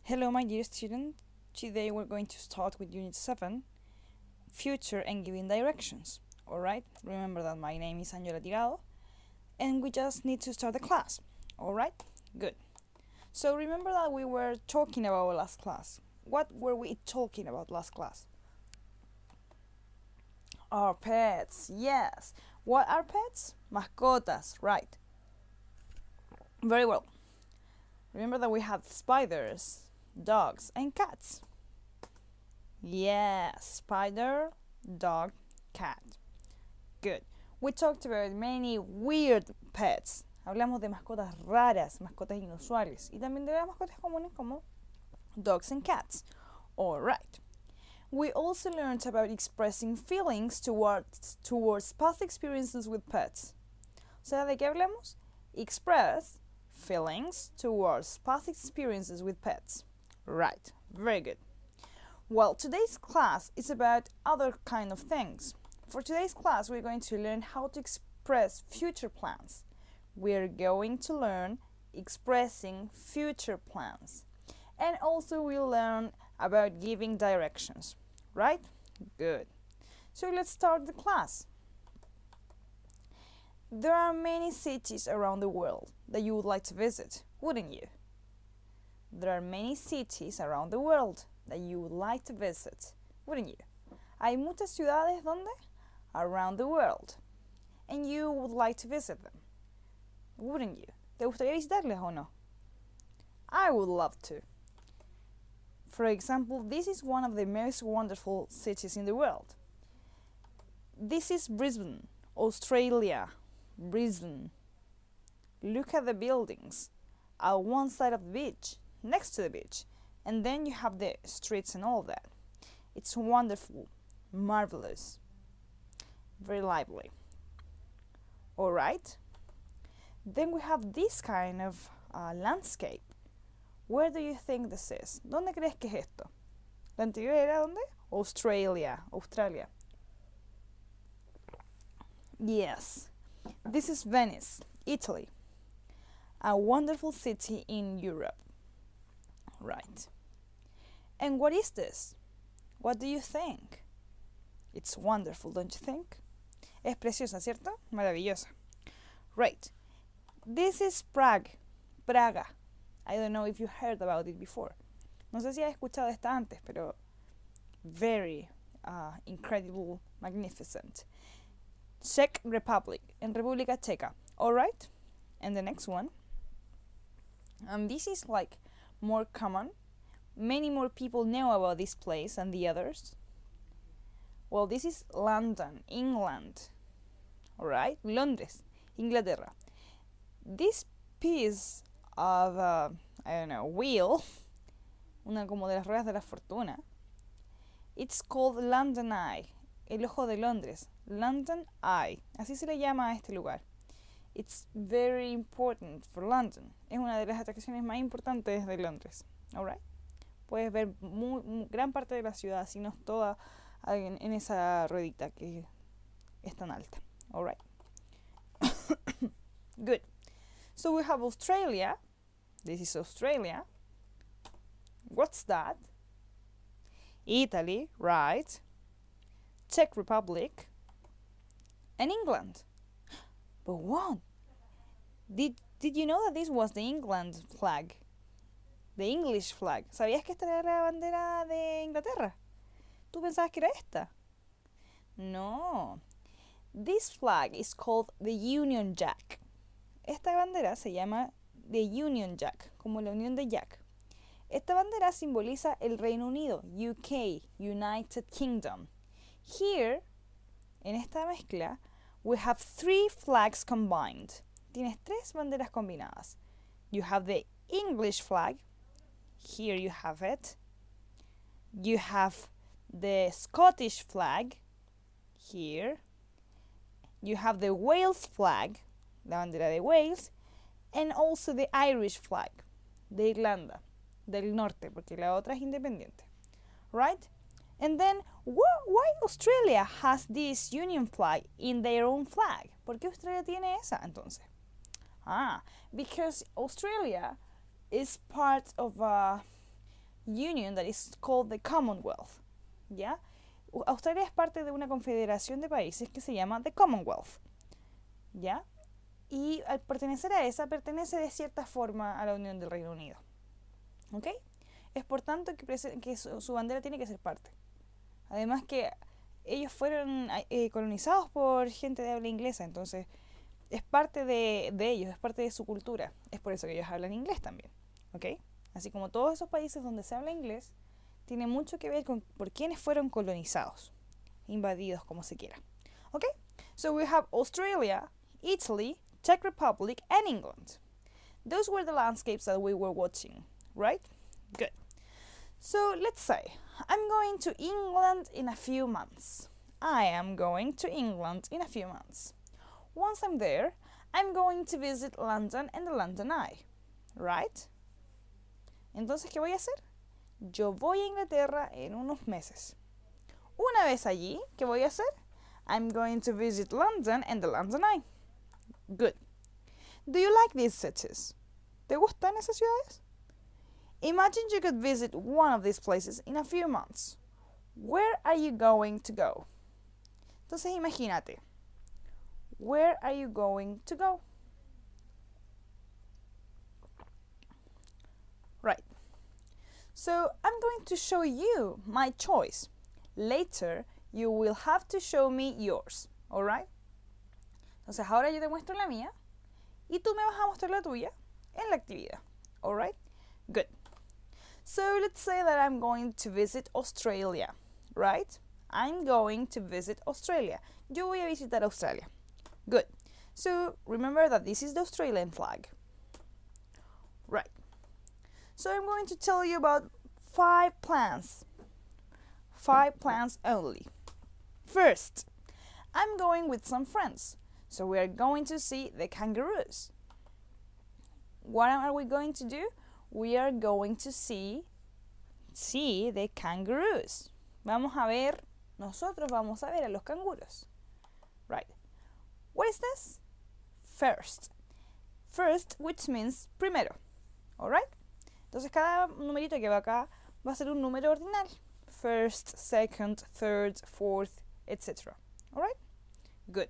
Hello, my dear student. Today we're going to start with Unit 7, Future and Giving Directions. Alright, remember that my name is Angela Tirado and we just need to start the class. Alright, good. So remember that we were talking about last class. What were we talking about last class? Our pets, yes. What are pets? Mascotas, right. Very well. Remember that we have spiders, dogs, and cats. Yeah, spider, dog, cat. Good. We talked about many weird pets. Hablamos de mascotas raras, mascotas inusuales, y también de las mascotas comunes como dogs and cats. Alright. We also learned about expressing feelings towards past experiences with pets. O sea, ¿de qué hablamos? Express feelings towards past experiences with pets. Right, very good. Well, today's class is about other kind of things. For today's class, we're going to learn how to express future plans. We're going to learn expressing future plans. And also we'll learn about giving directions. Right? Good. So let's start the class. There are many cities around the world that you would like to visit, wouldn't you? There are many cities around the world that you would like to visit, wouldn't you? Hay muchas ciudades donde? Around the world. And you would like to visit them, wouldn't you? ¿Te gustaría visitarles o no? I would love to. For example, this is one of the most wonderful cities in the world. This is Brisbane, Australia. Brisbane. Look at the buildings at one side of the beach, next to the beach, and then you have the streets and all that. It's wonderful, marvelous, very lively. Alright, then we have this kind of landscape. Where do you think this is? ¿Dónde crees que es esto? ¿La anterior era dónde? Australia. Yes. This is Venice, Italy, a wonderful city in Europe. Right. And what is this? What do you think? It's wonderful, don't you think? Es preciosa, ¿cierto? Maravillosa. Right. This is Prague, Praga. I don't know if you heard about it before. No sé si has escuchado esta antes, pero very incredible, magnificent. Czech Republic, en República Checa. Alright? And the next one. This is like more common. Many more people know about this place than the others. Well, this is London, England. Alright? Londres, Inglaterra. This piece of, wheel, una como de las ruedas de la fortuna, it's called London Eye, el ojo de Londres. London Eye, así se le llama a este lugar. It's very important for London. Es una de las atracciones más importantes de Londres. Alright? Puedes ver gran parte de la ciudad, si no es toda, en esa ruedita que es tan alta. Alright? Good. So we have Australia. This is Australia. What's that? Italy, right? Czech Republic. And England. But what? Did you know that this was the England flag? The English flag. ¿Sabías que esta era la bandera de Inglaterra? ¿Tú pensabas que era esta? No. This flag is called the Union Jack. Esta bandera se llama the Union Jack, como la unión de Jack. Esta bandera simboliza el Reino Unido, UK, United Kingdom. Here, en esta mezcla, we have 3 flags combined. Tienes 3 banderas combinadas. You have the English flag. Here you have it. You have the Scottish flag. Here. You have the Wales flag, la bandera de Wales. And also the Irish flag, de Irlanda, del norte, porque la otra es independiente. Right? And then, why Australia has this Union flag in their own flag? ¿Por qué Australia tiene esa entonces? Because Australia is part of union that is called the Commonwealth. ¿Ya? Australia es parte de una confederación de países que se llama the Commonwealth. ¿Ya? Y al pertenecer a esa, pertenece de cierta forma a la Unión del Reino Unido. ¿Ok? Es por tanto que su bandera tiene que ser parte. Además que ellos fueron colonizados por gente de habla inglesa, entonces es parte de ellos, es parte de su cultura. Es por eso que ellos hablan inglés también. ¿Ok? Así como todos esos países donde se habla inglés, tiene mucho que ver con por quiénes fueron colonizados, invadidos, como se quiera. ¿Ok? So we have Australia, Italy, Czech Republic, and England. Those were the landscapes that we were watching, right? Good. So let's say I'm going to England in a few months. I am going to England in a few months. Once I'm there, I'm going to visit London and the London Eye, right? Entonces, ¿qué voy a hacer? Yo voy a Inglaterra en unos meses. Una vez allí, ¿qué voy a hacer? I'm going to visit London and the London Eye. Good. Do you like these cities? ¿Te gustan esas ciudades? Imagine you could visit one of these places in a few months. Where are you going to go? Entonces imagínate. Where are you going to go? Right. So I'm going to show you my choice. Later, you will have to show me yours. Alright? Entonces ahora yo te muestro la mía y tú me vas a mostrar la tuya en la actividad. Alright? Good. So let's say that I'm going to visit Australia, right? I'm going to visit Australia. Yo voy a visitar Australia. Good. So remember that this is the Australian flag. Right. So I'm going to tell you about 5 plans. 5 plans only. First, I'm going with some friends. So we are going to see the kangaroos. What are we going to do? We are going to see the kangaroos. Nosotros vamos a ver a los canguros. Right. What is this? First. First, which means primero. Alright? Entonces cada numerito que va acá va a ser un número ordinal. First, second, third, fourth, etc. Alright? Good.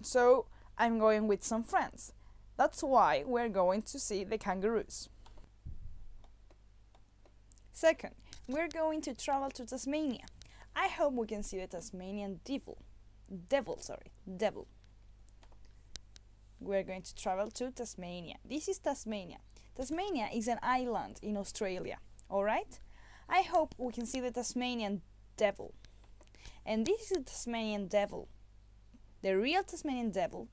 So, I'm going with some friends. That's why we're going to see the kangaroos. Second, we're going to travel to Tasmania. I hope we can see the Tasmanian devil. We're going to travel to Tasmania. This is Tasmania. Tasmania is an island in Australia. Alright? I hope we can see the Tasmanian devil. And this is the Tasmanian devil. The real Tasmanian devil.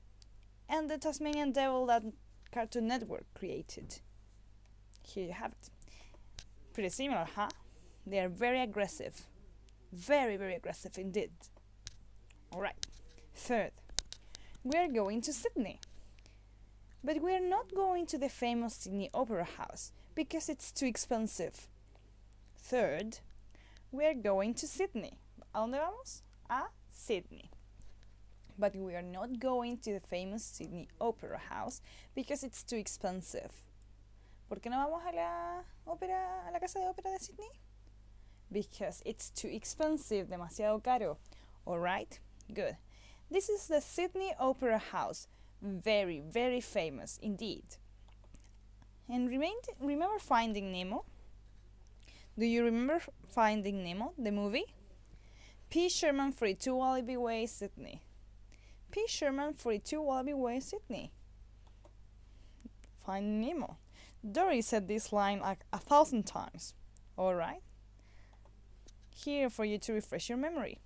And the Tasmanian devil that Cartoon Network created. Here you have it. Pretty similar, huh? They are very aggressive. Very, very aggressive indeed. Alright. Third, we are going to Sydney. But we are not going to the famous Sydney Opera House because it's too expensive. Third, we are going to Sydney. ¿A dónde vamos? A Sydney. But we are not going to the famous Sydney Opera House because it's too expensive. ¿Por qué no vamos a la casa de ópera de Sydney? Because it's too expensive, demasiado caro. Alright? Good. This is the Sydney Opera House. Very, very famous indeed. And remember Finding Nemo? Do you remember Finding Nemo, the movie? P. Sherman 42 Wallaby Way, Sydney. P. Sherman 42 Wallaby Way, Sydney. Finding Nemo. Dory said this line like 1,000 times. Alright? Here for you to refresh your memory.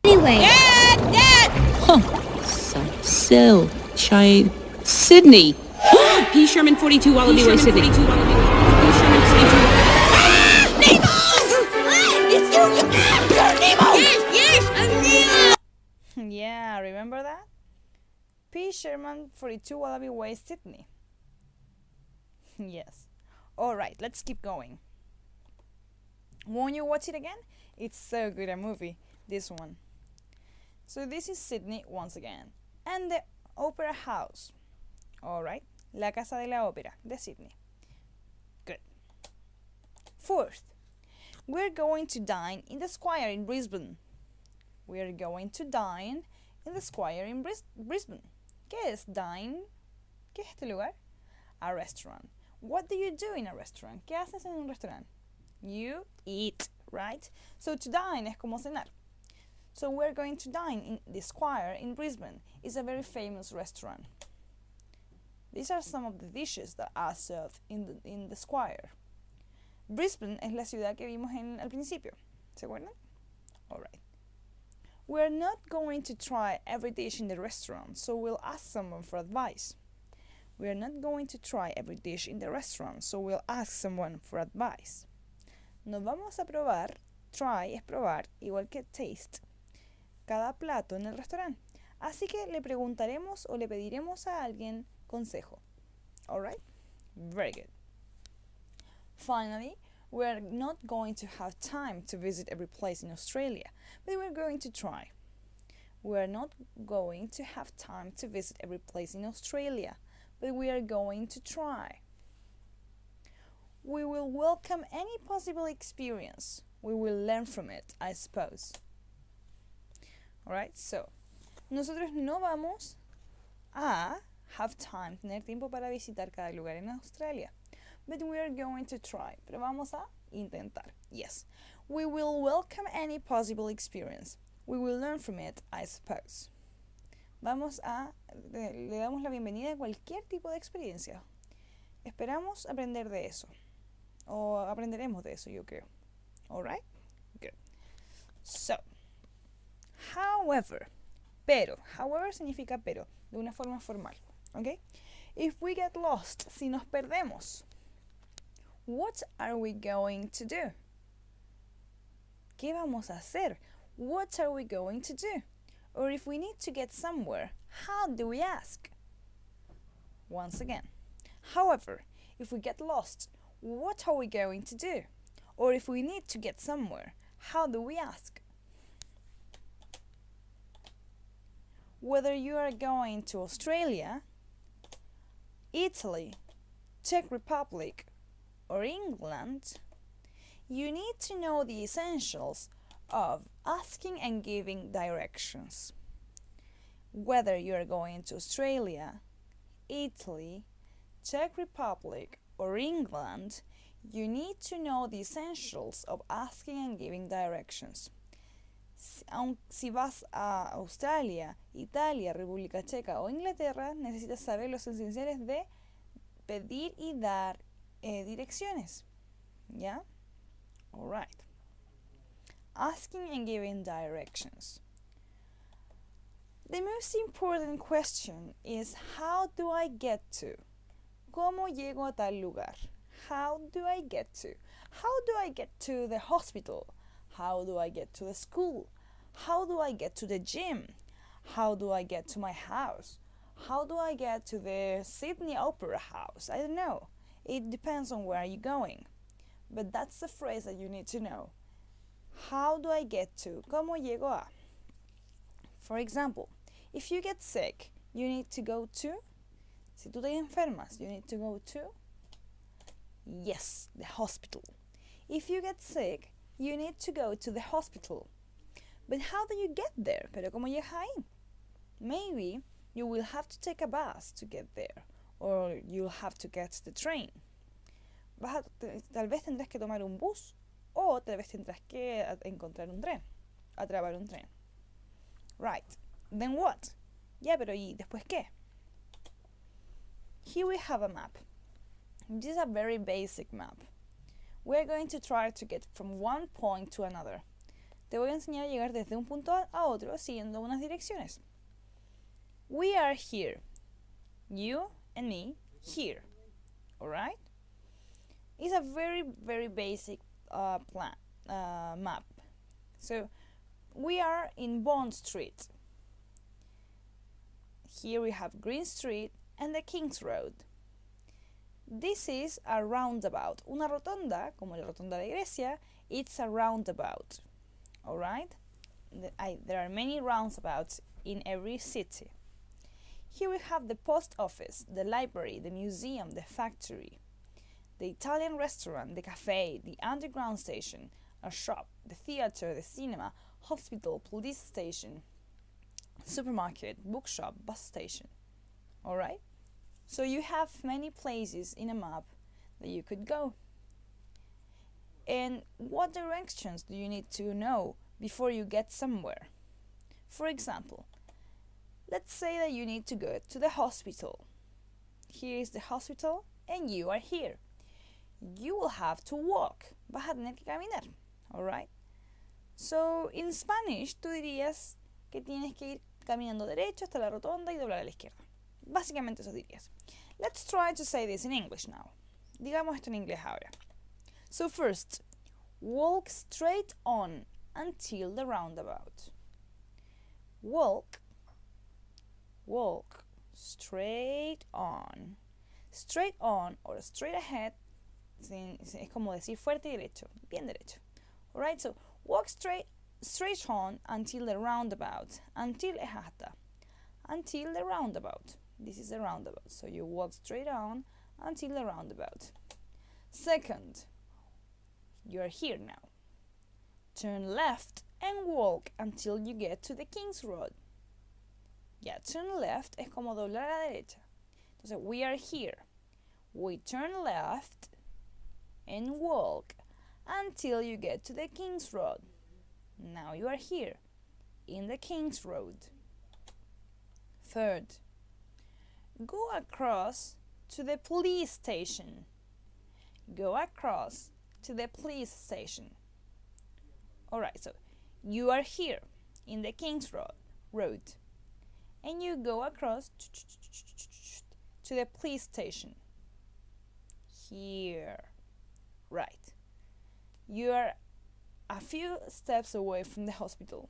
Anyway. Dad! Huh. So, child. Sydney. P. Sherman 42 Wallaby Way, Sydney. P. Sherman 42 Nemo! It's you! You're Nemo! Yes, I'm Nemo! Yeah, remember that? P. Sherman 42 Wallaby Way, Sydney. Yes. Alright, let's keep going. Won't you watch it again? It's so good a movie, this one. So this is Sydney once again. And the Opera House. Alright, la Casa de la Ópera de Sydney. Fourth, we're going to dine in the Square in Brisbane. We're going to dine in the Square in Brisbane. ¿Qué es dine? ¿Qué es este lugar? A restaurant. What do you do in a restaurant? ¿Qué haces en un restaurante? You eat, right? So to dine es como cenar. So we're going to dine in the Square in Brisbane. It's a very famous restaurant. These are some of the dishes that are served in the Square. Brisbane es la ciudad que vimos al principio. ¿Se acuerdan? Alright. We're not going to try every dish in the restaurant, so we'll ask someone for advice. We're not going to try every dish in the restaurant, so we'll ask someone for advice. No vamos a probar, try es probar, igual que taste, cada plato en el restaurante. Así que le preguntaremos o le pediremos a alguien consejo. Alright? Very good. Finally, we're not going to have time to visit every place in Australia, but we're going to try. We're not going to have time to visit every place in Australia, but we are going to try. We will welcome any possible experience. We will learn from it, I suppose. Alright, so, nosotros no vamos a have time, tener tiempo para visitar cada lugar en Australia. But we are going to try. Pero vamos a intentar. Yes. We will welcome any possible experience. We will learn from it, I suppose. Le damos la bienvenida a cualquier tipo de experiencia. Esperamos aprender de eso. O aprenderemos de eso, yo creo. Alright? Good. So, however significa pero, de una forma formal. Okay? If we get lost, si nos perdemos, what are we going to do? ¿Qué vamos a hacer? What are we going to do? Or if we need to get somewhere, how do we ask? Once again. However, if we get lost, what are we going to do? Or if we need to get somewhere, how do we ask? Whether you are going to Australia, Italy, Czech Republic, or England, you need to know the essentials of asking and giving directions. Whether you are going to Australia, Italy, Czech Republic, or England, you need to know the essentials of asking and giving directions. Si vas a Australia, Italia, República Checa o Inglaterra, necesitas saber los esenciales de pedir y dar direcciones. ¿Ya? Alright. Asking and giving directions. The most important question is, how do I get to? ¿Cómo llego a tal lugar? How do I get to? How do I get to the hospital? How do I get to the school? How do I get to the gym? How do I get to my house? How do I get to the Sydney Opera House? I don't know. It depends on where you're going. But that's the phrase that you need to know. How do I get to? ¿Cómo llego a? For example, if you get sick, you need to go to. Si tú te enfermas, you need to go to. Yes, the hospital. If you get sick, you need to go to the hospital. But how do you get there? ¿Pero cómo llegas ahí? Maybe you will have to take a bus to get there, or you'll have to get the train. Tal vez tendrás que tomar un bus, o tal vez tendrás que encontrar un tren, atrapar un tren. Right, then what? Ya, pero ¿y después qué? Here we have a map. This is a very basic map. We're going to try to get from one point to another. Te voy a enseñar a llegar desde un punto a otro siguiendo unas direcciones. We are here. You and me here. Alright? It's a very, very basic map. So, we are in Bond Street. Here we have Green Street and the King's Road. This is a roundabout. Una rotonda, como la rotonda de Grecia, it's a roundabout. Alright? There are many roundabouts in every city. Here we have the post office, the library, the museum, the factory. the Italian restaurant, the cafe, the underground station, a shop, the theater, the cinema, hospital, police station, supermarket, bookshop, bus station. Alright? So you have many places in a map that you could go. And what directions do you need to know before you get somewhere? For example, let's say that you need to go to the hospital. Here is the hospital and you are here. You will have to walk. Vas a tener que caminar. Alright? So, in Spanish, tú dirías que tienes que ir caminando derecho hasta la rotonda y doblar a la izquierda. Básicamente eso dirías. Let's try to say this in English now. Digamos esto en inglés ahora. So first, walk straight on until the roundabout. Walk straight on. Straight on or straight ahead es como decir fuerte y derecho, bien derecho. Alright, so walk straight on until the roundabout. Until es hasta. Until the roundabout. This is the roundabout. So you walk straight on until the roundabout. Second, you are here now. Turn left and walk until you get to the King's Road. Yeah, turn left es como doblar a la derecha. Entonces, we are here. We turn left and walk until you get to the King's Road. Now you are here, in the King's Road. Third, go across to the police station. Go across to the police station. Alright, so you are here, in the King's Road. And you go across to the police station. Here. Right. You are a few steps away from the hospital.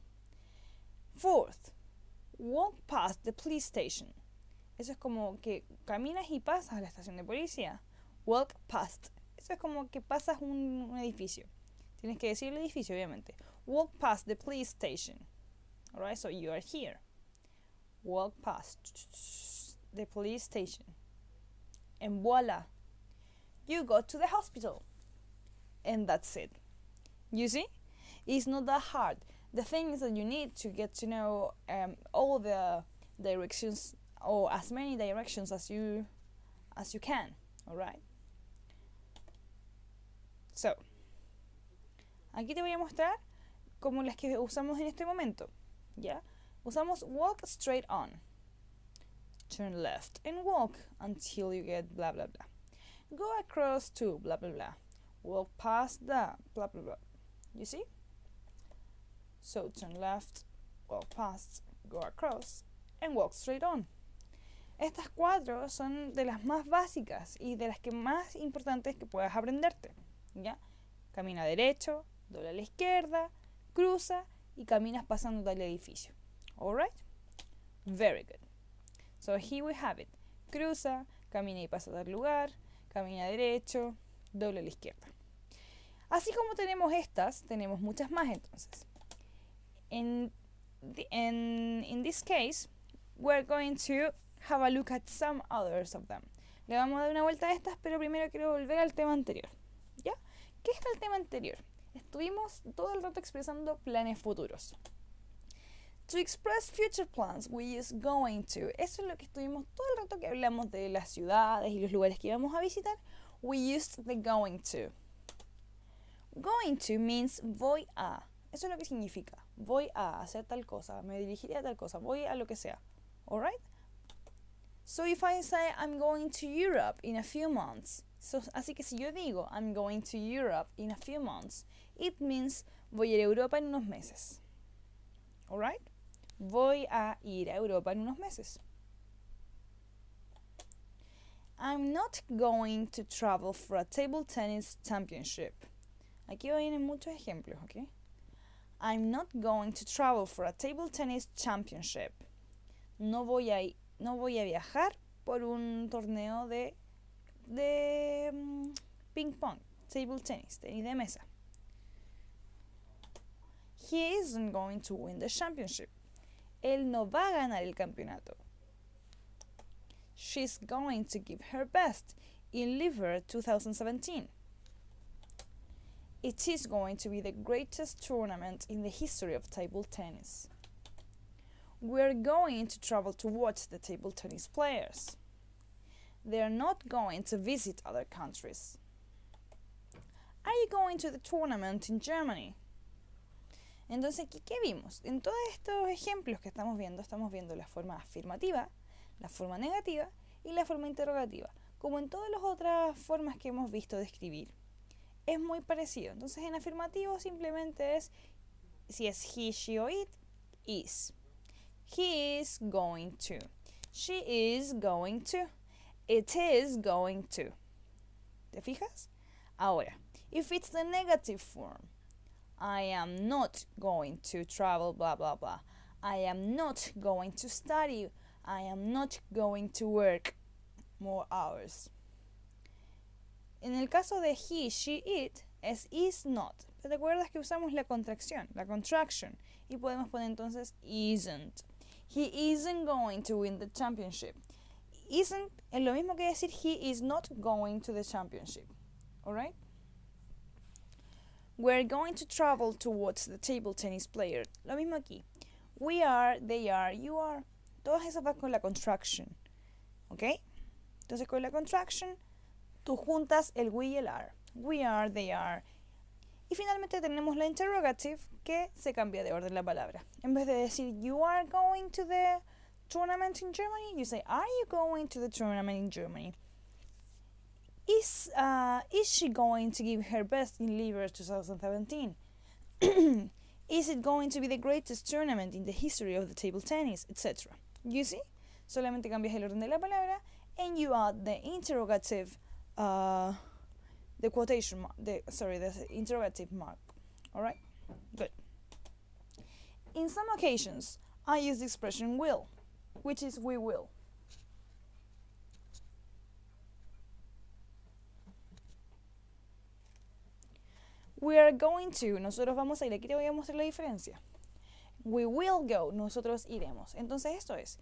Fourth, walk past the police station. Eso es como que caminas y pasas a la estación de policía. Walk past. Eso es como que pasas un edificio. Tienes que decir el edificio, obviamente. Walk past the police station. Alright, so you are here. Walk past the police station. And voila, you go to the hospital. And that's it. You see? It's not that hard. The thing is that you need to get to know all the directions, or as many directions as you can. Alright? So, aquí te voy a mostrar como las que usamos en este momento. ¿Ya? Usamos walk straight on. Turn left and walk until you get blah blah blah. Go across to blah blah blah. Walk past the blah blah blah. You see? So turn left, walk past, go across, and walk straight on. Estas cuatro son de las más básicas y de las que más importantes que puedas aprenderte. ¿Ya? Camina derecho, dobla a la izquierda, cruza y caminas pasando del edificio. Alright? Very good. So here we have it. Cruza, camina y pasa del lugar, camina derecho, dobla a la izquierda. Así como tenemos estas, tenemos muchas más entonces. In this case, we're going to have a look at some others of them. Le vamos a dar una vuelta a estas, pero primero quiero volver al tema anterior. ¿Ya? ¿Qué está el tema anterior? Estuvimos todo el rato expresando planes futuros. To express future plans, we use going to. Eso es lo que estuvimos todo el rato que hablamos de las ciudades y los lugares que íbamos a visitar. We used the going to. Going to means voy a. Eso es lo que significa. Voy a hacer tal cosa, me dirigiré a tal cosa, voy a lo que sea. Alright? So if I say I'm going to Europe in a few months. Así que si yo digo I'm going to Europe in a few months, it means voy a ir a Europa en unos meses. Alright? Voy a ir a Europa en unos meses. I'm not going to travel for a table tennis championship. Aquí vienen muchos ejemplos, ¿ok? I'm not going to travel for a table tennis championship. No voy a viajar por un torneo de ping pong, table tennis, tenis de mesa. He isn't going to win the championship. Él no va a ganar el campeonato. She's going to give her best. in Liver 2017. It is going to be the greatest tournament in the history of table tennis. We're going to travel to watch the table tennis players. They're not going to visit other countries. Are you going to the tournament in Germany? Entonces, ¿qué vimos? En todos estos ejemplos que estamos viendo la forma afirmativa, la forma negativa y la forma interrogativa. Como en todas las otras formas que hemos visto de escribir, es muy parecido. Entonces, en afirmativo simplemente es, si es he, she o it, is. He is going to. She is going to. It is going to. ¿Te fijas? Ahora, if it's the negative form, I am not going to travel, blah, blah, blah. I am not going to study. I am not going to work more hours. En el caso de he, she, it, es is not. ¿Te acuerdas que usamos la contracción, la contraction? Y podemos poner entonces isn't. He isn't going to win the championship. Isn't es lo mismo que decir he is not going to the championship. Alright? We're going to travel to watch the table tennis player. Lo mismo aquí. We are, they are, you are. Todas esas van con la contraction. ¿Ok? Entonces con la contraction, tú juntas el we y el are. We are, they are. Y finalmente tenemos la interrogative que se cambia de orden la palabra. En vez de decir you are going to the tournament in Germany, you say are you going to the tournament in Germany? Is she going to give her best in Liver 2017? Is it going to be the greatest tournament in the history of the table tennis, etc.? You see? Solamente cambias el orden de la palabra and you add the interrogative the quotation mark, the interrogative mark. Alright? Good. In some occasions, I use the expression will, which is we will. We are going to, nosotros vamos a ir. Aquí te voy a mostrar la diferencia. We will go, nosotros iremos. Entonces esto es,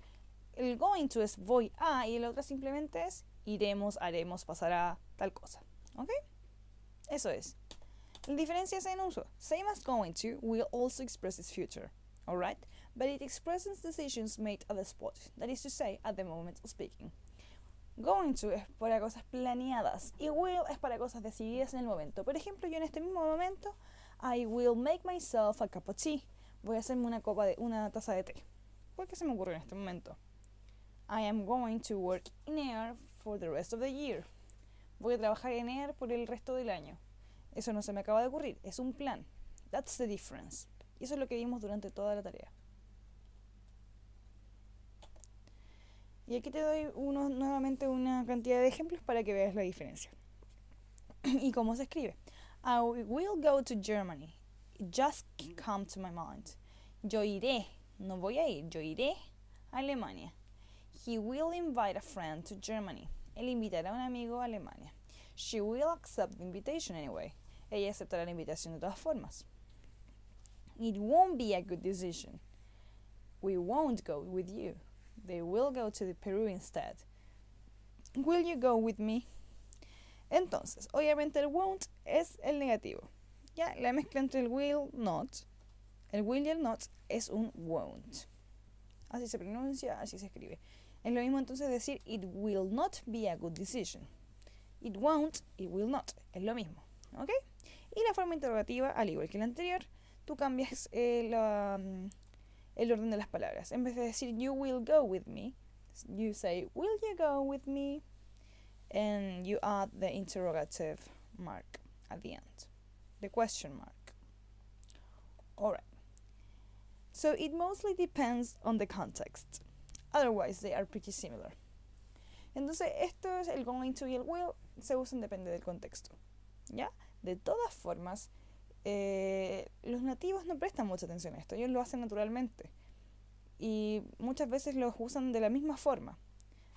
el going to es voy a y el otro simplemente es iremos, haremos, pasará, tal cosa. ¿Ok? Eso es. La diferencia es en uso. Same as going to will also express its future. Alright? But it expresses decisions made at the spot. That is to say, at the moment of speaking. Going to es para cosas planeadas y will es para cosas decididas en el momento. Por ejemplo, yo en este mismo momento, I will make myself a cup of tea. Voy a hacerme una taza de té. ¿Por qué se me ocurrió en este momento? I am going to work in air for the rest of the year. Voy a trabajar en air por el resto del año. Eso no se me acaba de ocurrir, es un plan. That's the difference. Y eso es lo que vimos durante toda la tarea. Y aquí te doy nuevamente una cantidad de ejemplos para que veas la diferencia. ¿Y cómo se escribe? I will go to Germany. It just came to my mind. Yo iré, no voy a ir, yo iré a Alemania. He will invite a friend to Germany. Él invitará a un amigo a Alemania. She will accept the invitation anyway. Ella aceptará la invitación de todas formas. It won't be a good decision. We won't go with you. They will go to the Peru instead. Will you go with me? Entonces, obviamente el won't es el negativo. Ya, la mezcla entre el will, not. El will y el not es un won't. Así se pronuncia, así se escribe. Es lo mismo entonces decir it will not be a good decision. It won't, it will not. Es lo mismo. ¿Ok? Y la forma interrogativa, al igual que la anterior, tú cambias el orden de las palabras. En vez de decir you will go with me, you say will you go with me, and you add the interrogative mark at the end, the question mark. Alright. So it mostly depends on the context. Otherwise they are pretty similar. Entonces esto es el going to y el will se usan depende del contexto. ¿Ya? De todas formas, los nativos no prestan mucha atención a esto, ellos lo hacen naturalmente y muchas veces los usan de la misma forma,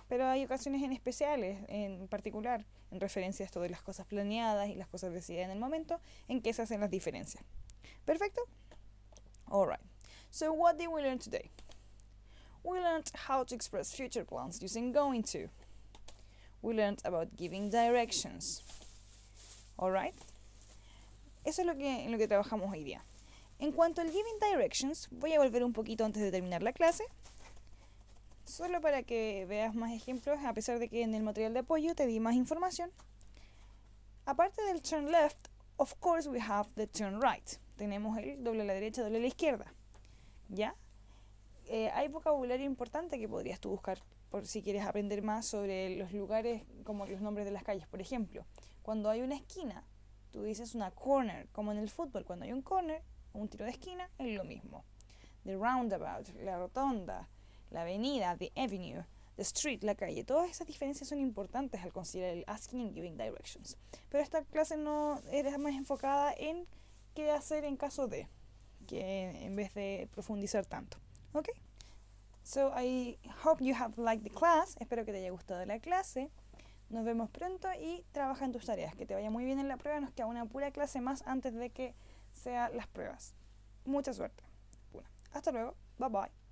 pero hay ocasiones en especiales, en particular en referencia a esto de las cosas planeadas y las cosas decididas en el momento, en que se hacen las diferencias. ¿Perfecto? Alright, so what did we learn today? We learned how to express future plans using going to. we learned about giving directions. Alright? Eso es en lo que trabajamos hoy día. En cuanto al giving directions, voy a volver un poquito antes de terminar la clase, solo para que veas más ejemplos, a pesar de que en el material de apoyo te di más información. Aparte del turn left, of course we have the turn right. Tenemos el doble a la derecha, doble a la izquierda. ¿Ya? Hay vocabulario importante que podrías tú buscar por si quieres aprender más sobre los lugares, como los nombres de las calles. Por ejemplo, cuando hay una esquina, tú dices una corner, como en el fútbol. Cuando hay un corner, un tiro de esquina, es lo mismo. The roundabout, la rotonda, la avenida, the avenue, the street, la calle. Todas esas diferencias son importantes al considerar el asking and giving directions. Pero esta clase no era más enfocada en qué hacer en caso de, que en vez de profundizar tanto. ¿Ok? So I hope you have liked the class. Espero que te haya gustado la clase. Nos vemos pronto y trabaja en tus tareas. Que te vaya muy bien en la prueba. Nos queda una pura clase más antes de que sean las pruebas. Mucha suerte. Hasta luego. Bye bye.